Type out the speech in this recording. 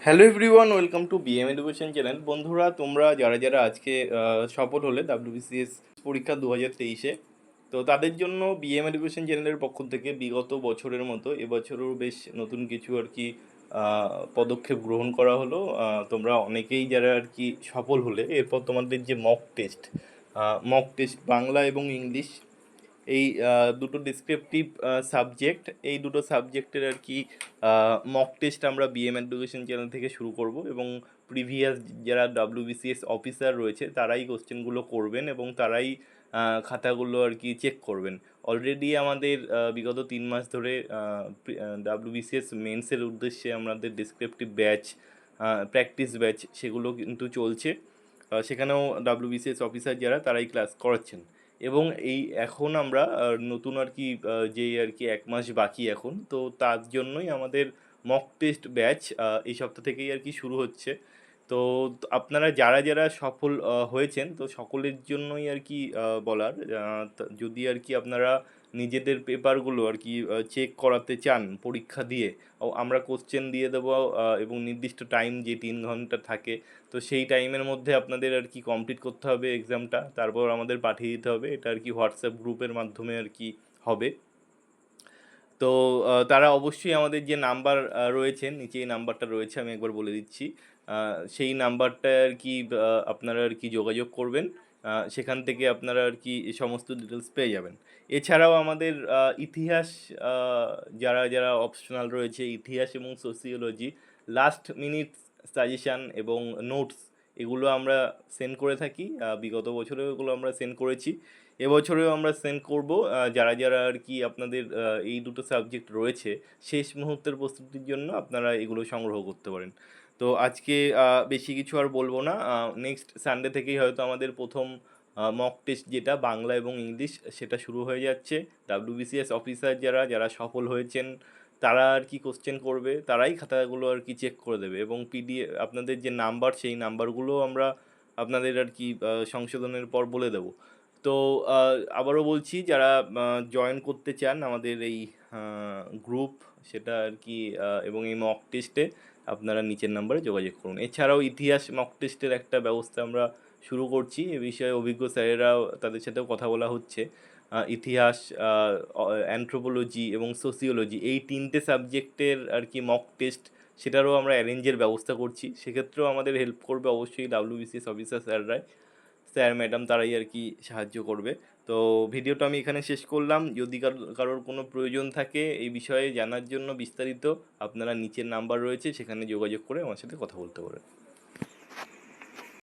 Hello everyone, welcome to BM education channel. বন্ধুরা, তোমরা যারা যারা আজকে সফল হলে ডাব্লিউবিসিএস পরীক্ষা 2023-এ, তো তাদের জন্য বিএম এডুকেশন চ্যানেলের পক্ষ থেকে বিগত বছরের মতো এবছরও বেশ নতুন কিছু আর কি পদক্ষেপ গ্রহণ করা হলো। তোমরা অনেকেই যারা আর কি সফল হলে এরপর তোমাদের যে মক টেস্ট বাংলা এবং ইংলিশ, এই দুটো ডিসক্রিপটিভ সাবজেক্ট, এই দুটো সাবজেক্টের আর কি মক টেস্ট আমরা বিএম এডুকেশন চ্যানেল থেকে শুরু করব এবং প্রিভিয়াস যারা ডাব্লিউবিসিএস অফিসার রয়েছে তারাই কোশ্চেনগুলো করবেন এবং তারাই খাতাগুলো আর কি চেক করবেন। অলরেডি আমাদের বিগত 3 মাস ধরে ডাব্লিউবিসিএস মেন্সের উদ্দেশ্যে আমাদের ডিসক্রিপটিভ ব্যাচ, প্র্যাকটিস ব্যাচ সেগুলো কিন্তু চলছে। সেখানেও ডাব্লিউবিসিএস অফিসার যারা তারাই ক্লাস করাচ্ছেন এবং এই এখন আমরা নতুন আর কি যেই আর কি 1 মাস বাকি এখন, তো তার জন্যই আমাদের মক টেস্ট ব্যাচ এই সপ্তাহ থেকেই আর কি শুরু হচ্ছে। তো আপনারা যারা যারা সফল হয়েছেন, তো সকলের জন্যই আর কি বলার, যদি আর কি আপনারা নিজেদের পেপারগুলো আর কি চেক করাতে চান পরীক্ষা দিয়ে, আমরা কোশ্চেন দিয়ে দেবো এবং নির্দিষ্ট টাইম যে 3 ঘন্টা থাকে, তো সেই টাইমের মধ্যে আপনাদের আর কি কমপ্লিট করতে হবে এক্সামটা, তারপর আমাদের পাঠিয়ে দিতে হবে। এটা আর কি হোয়াটসঅ্যাপ গ্রুপের মাধ্যমে আর কি হবে। তো তারা অবশ্যই আমাদের যে নাম্বার রয়েছে, নিচে এই নাম্বারটা রয়েছে, আমি একবার বলে দিচ্ছি। সেই নাম্বারটা আর কি আপনারা আর কি যোগাযোগ করবেন। সেখান থেকে আপনারা আর কি এই সমস্ত ডিটেলস পেয়ে যাবেন। এছাড়াও আমাদের ইতিহাস, যারা যারা অপশনাল রয়েছে, ইতিহাস এবং সোসিওলজি, লাস্ট মিনিট সাজেশান এবং নোটস এগুলো আমরা সেন্ড করে থাকি। বিগত বছরেও এগুলো আমরা সেন্ড করেছি, এবছরেও আমরা সেন্ড করব। যারা যারা আর কি আপনাদের এই দুটো সাবজেক্ট রয়েছে, শেষ মুহূর্তের প্রস্তুতির জন্য আপনারা এগুলো সংগ্রহ করতে পারেন। তো আজকে বেশি কিছু আর বলবো না। নেক্সট সানডে থেকেই হয়তো আমাদের প্রথম মক টেস্ট যেটা বাংলা এবং ইংলিশ সেটা শুরু হয়ে যাচ্ছে। ডাব্লিউবিসিএস অফিসার যারা যারা সফল হয়েছেন তারা আর কি কোশ্চেন করবে, তারাই খাতাগুলো আর কি চেক করে দেবে এবং পিডিএফ আপনাদের যে নাম্বার, সেই নাম্বারগুলো আমরা আপনাদের আর কি সংশোধনের পর বলে দেবো। তো আবারও বলছি, যারা জয়েন করতে চান আমাদের এই গ্রুপ, সেটা আর কি এবং এই মক টেস্টে আপনারা নিচের নাম্বারে যোগাযোগ করুন। এছাড়াও ইতিহাস মক টেস্টের একটা ব্যবস্থা আমরা শুরু করছি, এ বিষয়ে অভিজ্ঞ স্যারেরাও, তাদের সাথেও কথা বলা হচ্ছে। ইতিহাস, অ্যানথ্রোপোলজি এবং সোসিওলজি, এই 3টে সাবজেক্টের আর কি মক টেস্ট, সেটারও আমরা অ্যারেঞ্জের ব্যবস্থা করছি। সেক্ষেত্রেও আমাদের হেল্প করবে অবশ্যই ডাব্লিউবিসিএস অফিসার স্যার ম্যাডাম, তারাই আর কি সাহায্য করবে। তো ভিডিওটা আমি এখানে শেষ করলাম। যদি কারোর কোনো প্রয়োজন থাকে এই বিষয়ে জানার জন্য বিস্তারিত, আপনারা নিচের নাম্বার রয়েছে সেখানে যোগাযোগ করে আমার সাথে কথা বলতে পারেন।